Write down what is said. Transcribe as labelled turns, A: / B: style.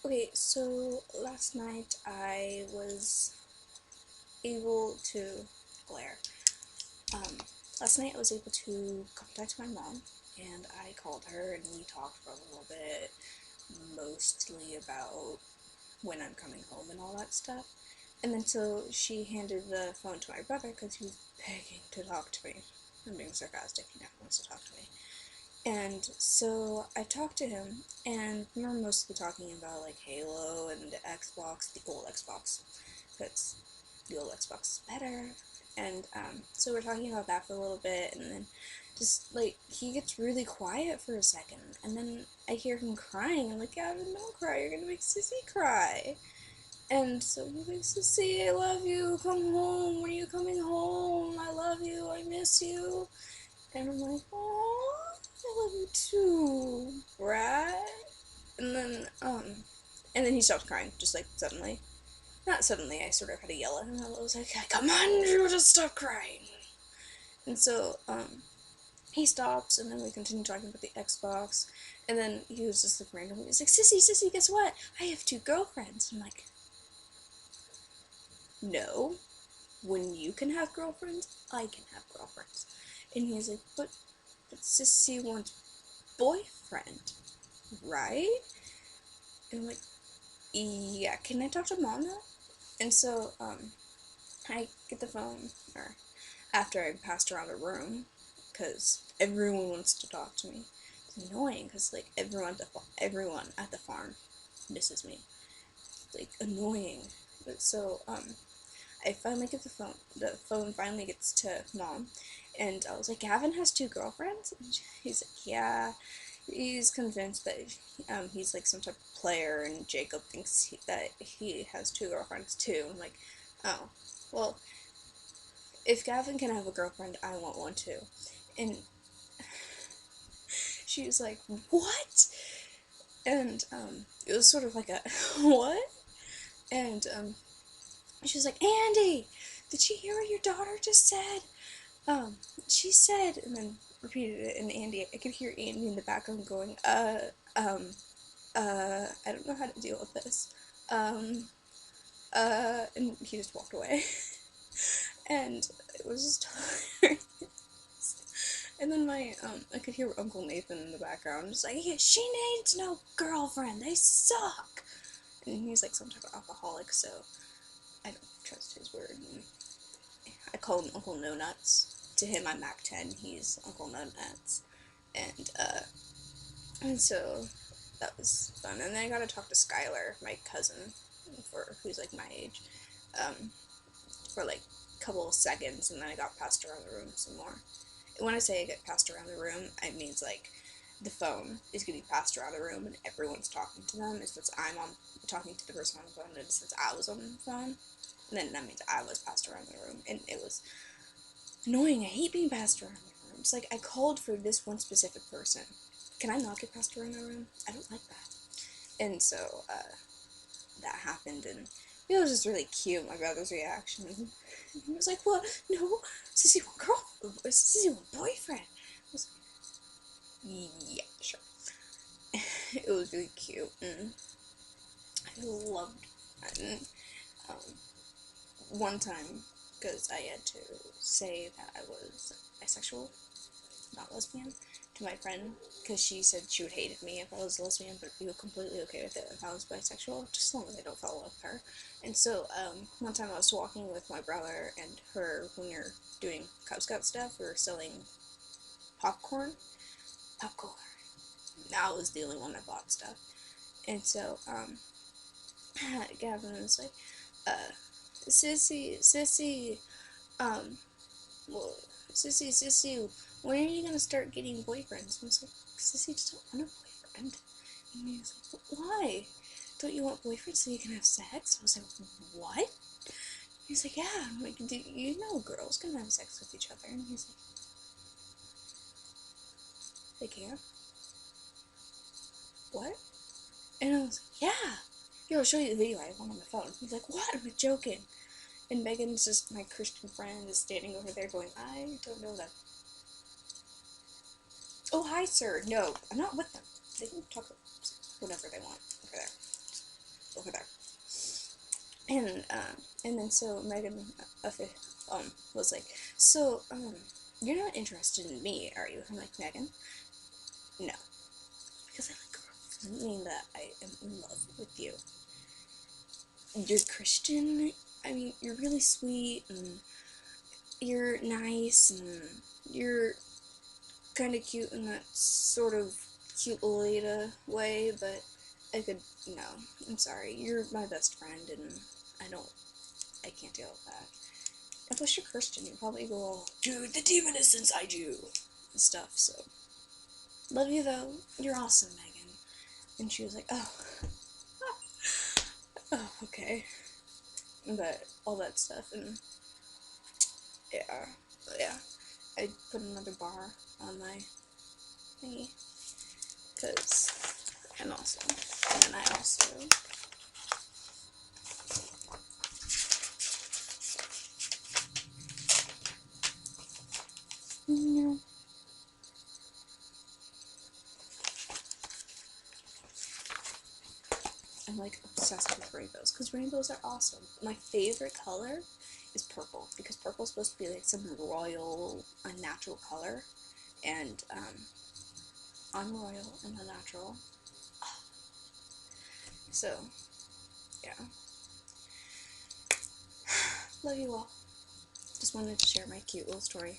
A: Okay, so last night I was able to glare. Um, Last night I was able to contact my mom, and I called her and we talked for a little bit, mostly about when I'm coming home and all that stuff. And then so she handed the phone to my brother because he was begging to talk to me. I'm being sarcastic, he never wants to talk to me. And so I talked to him, and we were mostly talking about like Halo and the Xbox, the old Xbox, because the old Xbox is better. And so we're talking about that for a little bit, and then just like he gets really quiet for a second, and then I hear him crying. I'm like, Gavin, don't cry. You're gonna make Sissy cry. And so he's like, Sissy, I love you. Come home. When are you coming home? I love you. I miss you. And I'm like, oh, I love you too, right? And then, and then he stops crying, just like suddenly. Not suddenly, I sort of had to yell at him. I was like, come on, you just stop crying. And so, he stops, and then we continue talking about the Xbox. And then he was just like randomly, he's like, Sissy, guess what? I have two girlfriends. I'm like, no, when you can have girlfriends, I can have girlfriends. And he's like, but Sissy wants boyfriend, right? And I'm like, yeah, can I talk to mom now? And so, I get the phone, or after I passed around the room, because everyone wants to talk to me. It's annoying, because, like, everyone at the farm misses me. It's, like, annoying. But so, I finally get the phone finally gets to mom, and I was like, Gavin has two girlfriends? And he's like, yeah, he's convinced that he's like some type of player, and Jacob thinks that he has two girlfriends too. I'm like, oh, well, if Gavin can have a girlfriend, I want one too. And she was like, what? And it was sort of like a what? And she was like, Andy, did you hear what your daughter just said? Um, she said, and then repeated it, and Andy, I could hear Andy in the background going, um, I don't know how to deal with this. And he just walked away. And it was just hilarious. And then I could hear Uncle Nathan in the background, just like, yeah, she needs no girlfriend, they suck. And he's like some type of alcoholic, so I don't trust his word. And I call him Uncle No Nuts. To him, I'm Mac 10, he's Uncle No Nuts. And so that was fun. And then I got to talk to Skylar, my cousin, who's like my age, um, for like a couple of seconds, and then I got passed around the room some more. And when I say I get passed around the room, it means like the phone is getting passed around the room and everyone's talking to them. It's since I'm on talking to the person on the phone, and since I was on the phone, and then that means I was passed around the room, and it was annoying. I hate being passed around the room. It's like I called for this one specific person. Can I not get passed around the room? I don't like that. And so that happened, and it was just really cute. My brother's reaction. He was like, "What? No, Sissy want girl, Sissy want boyfriend." I was like, "Yeah, sure." It was really cute, and I loved it. And, one time, because I had to say that I was bisexual, not lesbian, to my friend, because she said she would hate me if I was lesbian, but be completely okay with it if I was bisexual, just as long as I don't fall in love with her. And so, one time I was walking with my brother and her when we were doing Cub Scout stuff. We were selling popcorn. Popcorn. I was the only one that bought stuff. And so, Gavin was like, Sissy, um, well, Sissy, when are you gonna start getting boyfriends? And I was like, Sissy just don't want a boyfriend. And he was like, why? Don't you want boyfriends so you can have sex? I was like, what? He's like, yeah. I'm like, do you know girls can have sex with each other? And he's like, they can? What? And I was like, yeah. Here, I'll show you the video. I have one on my phone. He's like, what? I'm like, joking. And Megan's just my Christian friend is standing over there going, I don't know that. Oh, hi, sir. No, I'm not with them. They can talk whatever they want over there. over there. And then so Megan was like, so, you're not interested in me, are you? I'm like, Megan, no. Because I like girls. Doesn't mean that I am in love with you. You're Christian. I mean, you're really sweet, and you're nice, and you're kind of cute in that sort of cute Lolita way, but no, I'm sorry. You're my best friend, and I can't deal with that. And plus, you're Christian. You probably go, dude, the demon is inside you, and stuff, so. Love you, though. You're awesome, Megan. And she was like, oh. Oh, okay. But all that stuff, and yeah. I put another bar on my thingy, because I'm awesome. And I also, I'm like obsessed with rainbows, because rainbows are awesome. My favorite color is purple, because purple's supposed to be like some royal, unnatural color, and I'm royal and unnatural. So, yeah. Love you all. Just wanted to share my cute little story.